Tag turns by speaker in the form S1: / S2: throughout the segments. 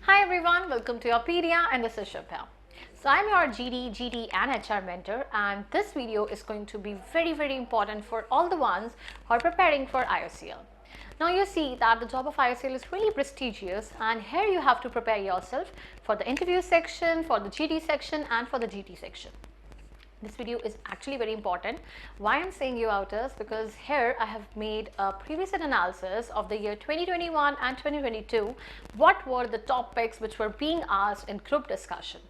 S1: Hi everyone, welcome to Yourpedia and this is Shubha. So I'm your GD, GT and HR mentor, and this video is going to be very important for all the ones who are preparing for IOCL. Now you see that the job of IOCL is really prestigious, and here you have to prepare yourself for the interview section, for the GD section and for the GT section. This video is actually very important. Why I'm saying you out is because here I have made a previous analysis of the year 2021 and 2022. What were the topics which were being asked in group discussion?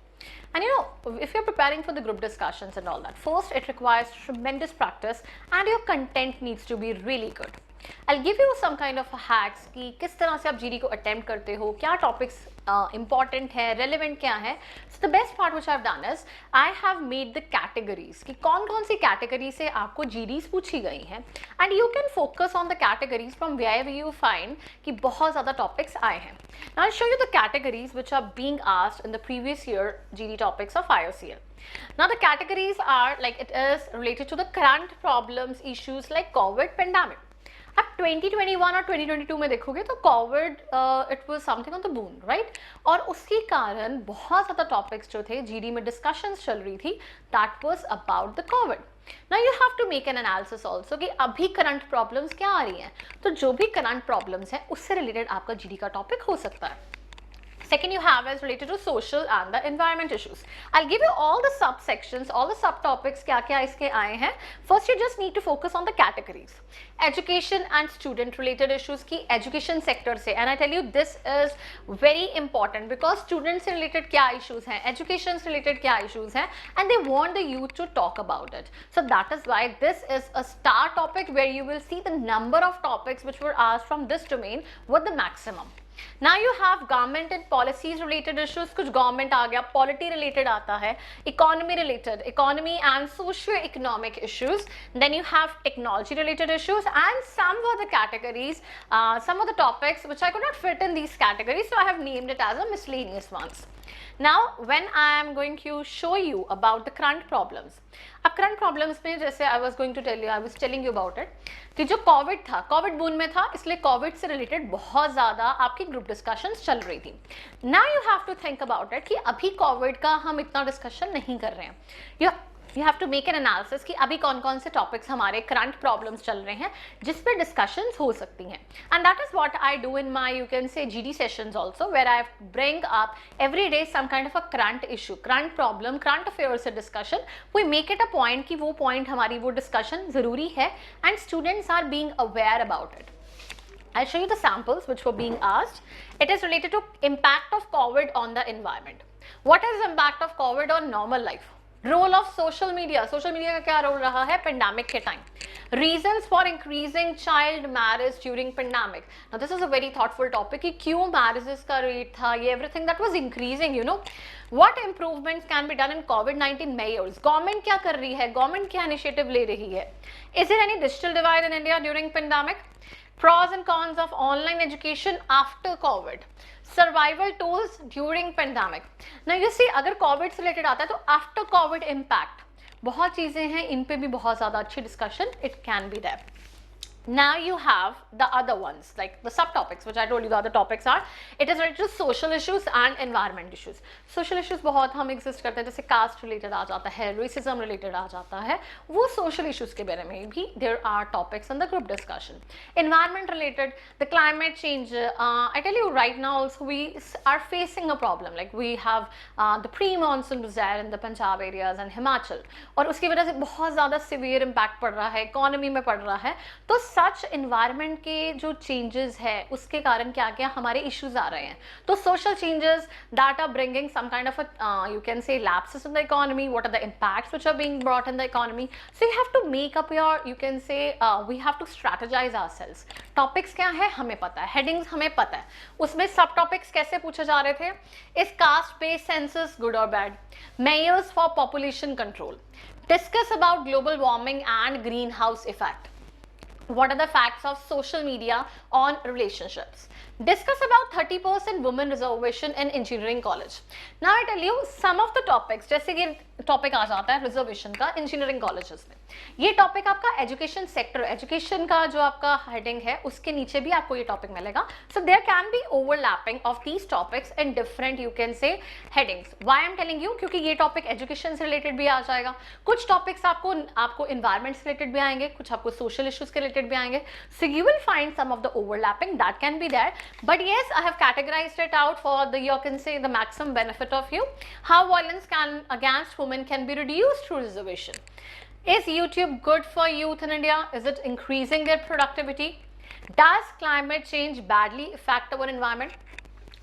S1: And you know, if you're preparing for the group discussions and all that, first it requires tremendous practice and your content needs to be really good. I'll give you some kind of hacks कि किस तरह से आप GD को attempt करते हो, क्या topics important है, relevant क्या है. So the best part which I've done is I have made the categories कि कौन-कौन सी category से आपको GDs पूछी गई हैं, and you can focus on the categories from wherever you find कि बहुत ज़्यादा topics आए हैं. Now I'll show you the categories which are being asked in the previous year GD topics of IOCL. Now the categories are like it is related to the current problems, issues like COVID pandemic. अब 2021 और 2022 में देखोगे तो Covid it was something on the boon, right, और उसके कारण बहुत ज़्यादा टॉपिक्स जो थे जीडी में डिस्कशंस चल रही थी, that was about the Covid. Now you have to make an analysis also कि अभी करंट प्रॉब्लम्स क्या आ रही हैं, तो जो भी करंट प्रॉब्लम्स हैं उससे रिलेटेड आपका जीडी का टॉपिक हो सकता है. Second you have is related to social and the environment issues. I'll give you all the subsections, all the subtopics क्या क्या इसके आए हैं. First you just need to focus on the categories. Education and student related issues की education sector से, and I tell you this is very important because students से related क्या issues हैं, education से related क्या issues हैं, and they want the youth to talk about it. So that is why this is a star topic where you will see the number of topics which were asked from this domain with the maximum. Now you have government and policies related issues. कुछ government आ गया, polity related आता है, economy related, economy and socio-economic issues. Then you have technology related issues and some of the categories, some of the topics which I could not fit in these categories, so I have named it as a miscellaneous ones. Now when I am going to show you about the current problems, अब current problems में जैसे I was going to tell you, I was telling you about it कि जो Covid था, Covid बून में था, इसलिए Covid से रिलेटेड बहुत ज़्यादा आपकी ग्रुप डिस्कशंस चल रही थी. Now you have to think about it कि अभी कोविड का हम इतना डिस्कशन नहीं कर रहे हैं. You have to make an analysis कि अभी कौन कौन से टॉपिक्स हमारे करंट प्रॉब्लम्स चल रहे हैं जिस पे डिस्कशंस हो सकती हैं. And that is what I do in my, you can say GD sessions also, where I bring up every day some kind of a current issue, current problem, current affair से discussion. We make it a point कि वो point हमारी वो discussion जरूरी है and students are being aware about it. I'll show you the samples which were being asked. It is related to impact of COVID on the environment. What is the impact of COVID on normal life? Role of social media. Social media का क्या role रहा है pandemic के time? Reasons for increasing child marriage during pandemic. Now this is a very thoughtful topic कि क्यों marriages का rate था, ये everything that was increasing, you know. What improvements can be done in COVID-19 measures? Government क्या कर रही है? Government क्या initiative ले रही है? Is there any digital divide in India during pandemic? Pros and cons of online education after COVID. Survival tools during pandemic. Now you see अगर COVID से related आता है तो after COVID impact बहुत चीज़ें हैं, इन पे भी बहुत ज़्यादा अच्छी discussion it can be there. Now you have the other ones like the subtopics which I told you the other topics are, it is related to social issues and environment issues. Social issues बहुत हम exist करते हैं, जैसे caste related आ जाता है, racism related आ जाता है, वो social issues के बारे में भी there are topics in the group discussion. Environment related, the climate change, I tell you right now also we are facing a problem, like we have the pre-monsoon was there in the Punjab areas and Himachal, और उसकी वजह से बहुत ज़्यादा severe impact पड़ रहा है, economy में पड़ रहा है. तो सच इन्वायरमेंट के जो चेंजेस है उसके कारण क्या क्या हमारे इश्यूज आ रहे हैं. तो social changes that are bringing some kind of you can say lapses in the economy, what are the impacts which are being brought in the economy. So you have to make up your, you can say we have to strategize ourselves. Topics क्या है हमें पता है, headings हमें पता है, उसमें सब टॉपिक्स कैसे पूछे जा रहे थे. Is caste based census good और bad? Measures for population control. Discuss about global warming and green house effect. What are the facts of social media on relationships? Discuss about 30% women reservation in engineering college. Now I tell you some of the topics, जैसे कि topic आ जाता है reservation का engineering colleges में. ये topic आपका education sector, education का जो आपका हेडिंग है उसके नीचे भी आपको ये टॉपिक मिलेगा. So there can be overlapping of these topics in different you can say headings. Why I am telling you, क्योंकि ये टॉपिक एजुकेशन से रिलेटेड भी आ जाएगा. कुछ टॉपिक्स आपको इन्वायरमेंट से रिलेटेड भी आएंगे, कुछ आपको सोशल इश्यूज के रिलेटेड भी आएंगे. So you will find some of the overlapping that can be there. But yes, I have categorized it out for the, you can say, the maximum benefit of you. How violence against women can be reduced through reservation. Is YouTube good for youth in India? Is it increasing their productivity? Does climate change badly affect our environment?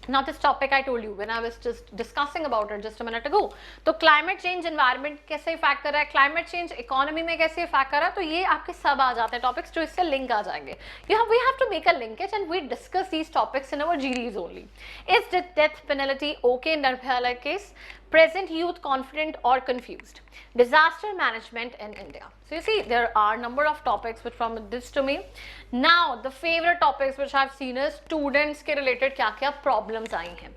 S1: Now this topic I told you when I was just discussing about it just a minute ago. तो climate change environment कैसे effect कर रहा है, climate change economy में कैसे effect कर रहा है, तो ये आपके सब आ जाते हैं टॉपिक्स जो इससे लिंक आ जाएंगे. We have to make a linkage and we discuss these topics in our GDs only. Is the death penalty okay in Nirbhaya case? Present youth confident or confused? Disaster management in India. So you see there are number of topics which from this to me. Now the favorite topics which I've seen is students के related क्या क्या problems आई हैं.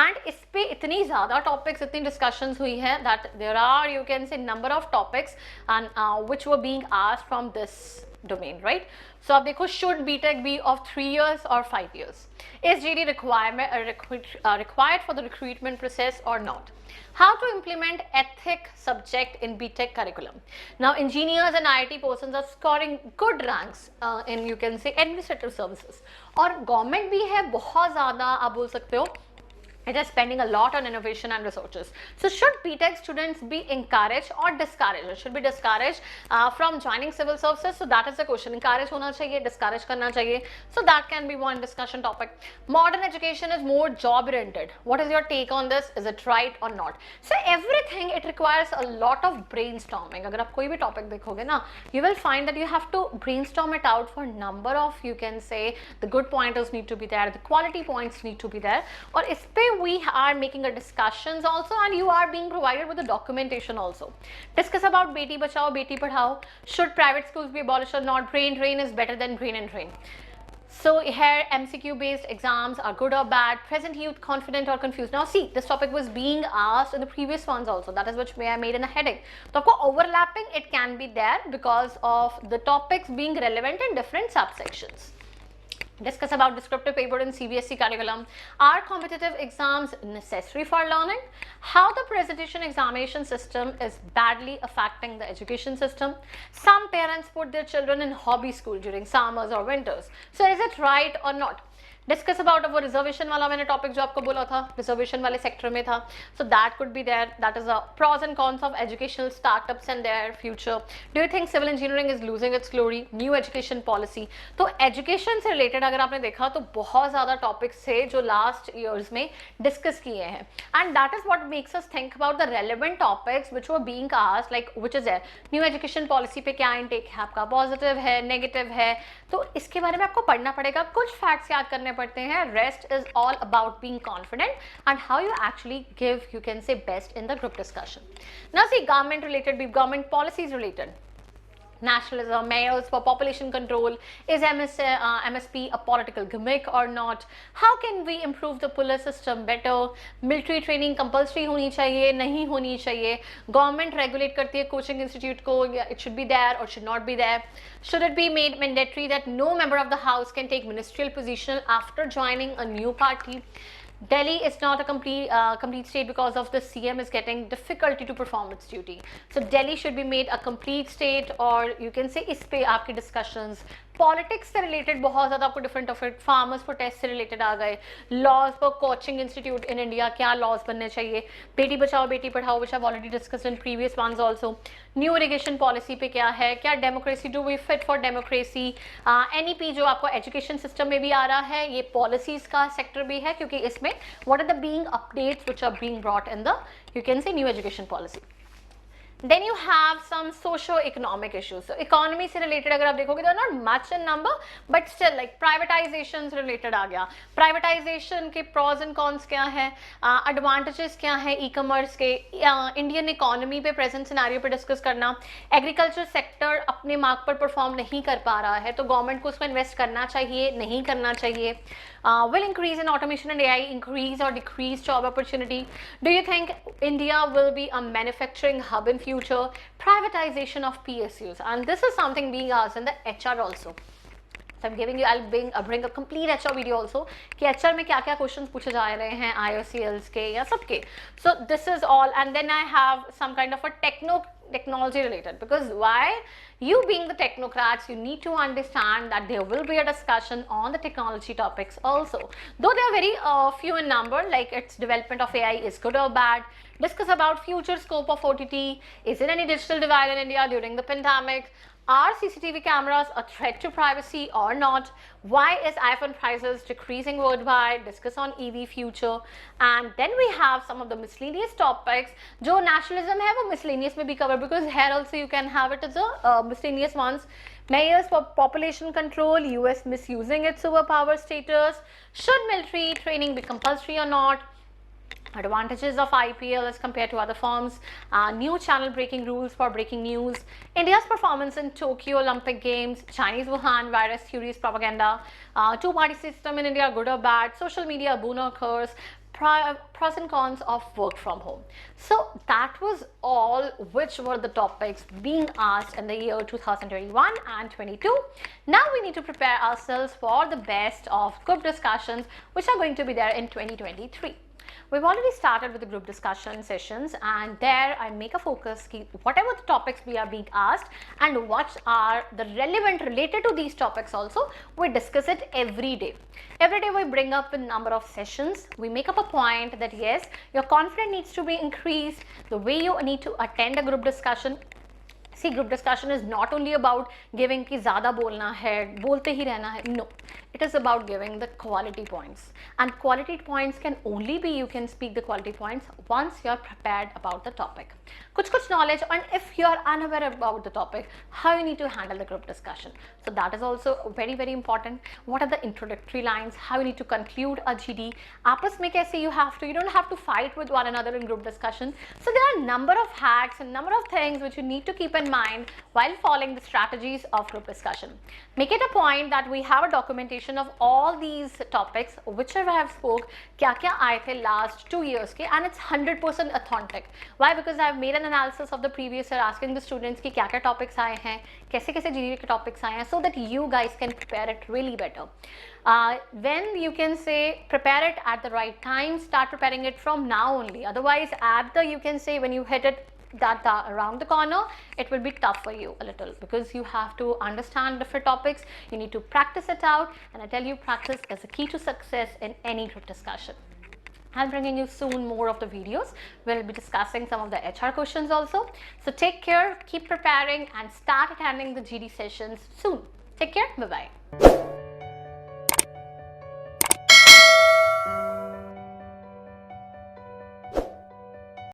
S1: And इस पे इतनी ज़्यादा topics, इतनी discussions हुई हैं that there are you can say number of topics and which were being asked from this domain, right? So अब देखो, should BTech be of 3 years or 5 years? Is GD required for the recruitment process or not? How to implement ethic subject in BTech curriculum? Now engineers and IIT persons are scoring good ranks in you can say administrative services. और government भी है बहुत ज़्यादा, आप बोल सकते हो it is spending a lot on innovation and researches. So should BTech students be encouraged or discouraged? It should be discouraged from joining civil services. So that is the question. Encourage होना चाहिए, discourage करना चाहिए. So that can be one discussion topic. Modern education is more job oriented. What is your take on this? Is it right or not? So everything it requires a lot of brainstorming. अगर आप कोई भी topic देखोगे ना, you will find that you have to brainstorm it out for number of you can say the good pointers need to be there, the quality points need to be there. और इस पे we are making a discussions also and you are being provided with the documentation also. Discuss about Beti Bachao, Beti Padhao. Should private schools be abolished or not? Brain drain is better than brain and drain. So here MCQ based exams are good or bad? Present youth confident or confused? Now see, this topic was being asked in the previous ones also. That is which I made in a heading. So overlapping it can be there because of the topics being relevant in different subsections. Discuss about descriptive paper in CBSE curriculum. Are competitive exams necessary for learning? How the presentation examination system is badly affecting the education system. Some parents put their children in hobby school during summers or winters. So is it right or not? Discuss about वो reservation वाला मैंने topic जो आपको बोला था, reservation वाले sector में था. So that could be there. That is a pros and cons of educational startups and their future. Do you think civil engineering is losing its glory? New education policy. तो education से related अगर आपने देखा तो बहुत ज़्यादा topics थे जो लास्ट ईयर्स में डिस्कस किए हैं. And that is what makes us think about the relevant topics which were being asked, like which is है न्यू एजुकेशन पॉलिसी पे क्या इनटेक है आपका, पॉजिटिव है, नेगेटिव है. तो इसके बारे में आपको पढ़ना पड़ेगा, कुछ फैक्ट्स याद करने पड़ते हैं. Rest is all about being confident and how you actually give you can say best in the group discussion. Now see, government related, government policies related. Nationalism, mayors for population control. Is MSP a political gimmick or not? How can we improve the police system better? Military training compulsory होनी चाहिए, नहीं होनी चाहिए? Government regulate करती है coaching institute को, it should be there or should not be there? Should it be made mandatory that no member of the house can take ministerial position after joining a new party? Delhi is not a complete state because of the CM is getting difficulty to perform its duty. So Delhi should be made a complete state, or you can say इस पे आपके discussions. Politics से related बहुत ज़्यादा आपको different ऑफिट, farmers protest से related आ गए, laws for coaching institute in India, क्या लॉज बनने चाहिए, बेटी बचाओ बेटी पढ़ाओ which have already discussed in previous ones also. New irrigation policy पे क्या है, क्या democracy, do we fit for democracy. NEP जो आपको एजुकेशन सिस्टम में भी आ रहा है, ये पॉलिसीज का सेक्टर भी है क्योंकि इसमें what are the being updates which are being brought in the you can say new education policy. Then you have some socio-economic issues. So economy से related अगर आप देखोगे तो not much in number, but still like privatization से related आ गया. Privatization के pros and cons क्या है, advantages क्या है e-commerce के, Indian economy पे present scenario पे discuss करना, agriculture sector अपने mark पर perform नहीं कर पा रहा है तो government को उसमें invest करना चाहिए नहीं करना चाहिए. Will increase in automation and AI increase or decrease job opportunity? Do you think India will be a manufacturing hub in future? Privatization of PSUs, and this is something being asked in the HR also. So I'm giving you, I'll bring a complete HR video also कि HR में क्या क्या questions पूछे जा रहे हैं IOCLs के या सबके. So this is all, and then I have some kind of a technology related, because why? You being the technocrats, you need to understand that there will be a discussion on the technology topics also. Though they are very few in number, like its development of AI is good or bad. Discuss about future scope of OTT. Is there any digital divide in India during the pandemic? Are CCTV cameras a threat to privacy or not? Why is iPhone prices decreasing worldwide? Discuss on EV future. And then we have some of the miscellaneous topics. जो nationalism है वो miscellaneous में भी cover, because here also you can have it as a miscellaneous ones. Measures for population control, US misusing its superpower status. Should military training be compulsory or not? Advantages of IPL as compared to other forms, new channel breaking rules for breaking news, India's performance in Tokyo Olympic Games, Chinese Wuhan virus theories propaganda, two-party system in India, good or bad, social media, boon or curse, pros and cons of work from home. So that was all which were the topics being asked in the year 2021 and 22. Now we need to prepare ourselves for the best of group discussions which are going to be there in 2023. We've already started with the group discussion sessions, and there I make a focus whatever the topics we are being asked and what are the relevant related to these topics also, we discuss it every day. Every day we bring up a number of sessions. We make up a point that yes, your confidence needs to be increased, the way you need to attend a group discussion. See, group discussion is not only about giving कि ज़्यादा बोलना है, बोलते ही रहना है. No, it is about giving the quality points. And quality points can only be, you can speak the quality points once you are prepared about the topic. कुछ knowledge, and if you are unaware about the topic, how you need to handle the group discussion. So that is also very, very important. What are the introductory lines? How you need to conclude a GD? आपस में कैसे you have to, you don't have to fight with one another in group discussion. So there are a number of hacks and number of things which you need to keep in mind while following the strategies of group discussion. Make it a point that we have a documentation of all these topics whichever I have spoke, क्या क्या आए थे last 2 years के, and it's 100% authentic. Why? Because I have made an analysis of the previous year asking the students कि क्या क्या topics आए हैं, कैसे कैसे GD के topics आए हैं, so that you guys can prepare it really better. When you can say prepare it at the right time, start preparing it from now only. Otherwise at the, you can say when you hit it that around the corner, it will be tough for you a little, because you have to understand different topics, you need to practice it out, and I tell you, practice is the key to success in any group discussion. I'm bringing you soon more of the videos. We'll be discussing some of the HR questions also. So take care, keep preparing, and start attending the GD sessions soon. Take care, bye-bye.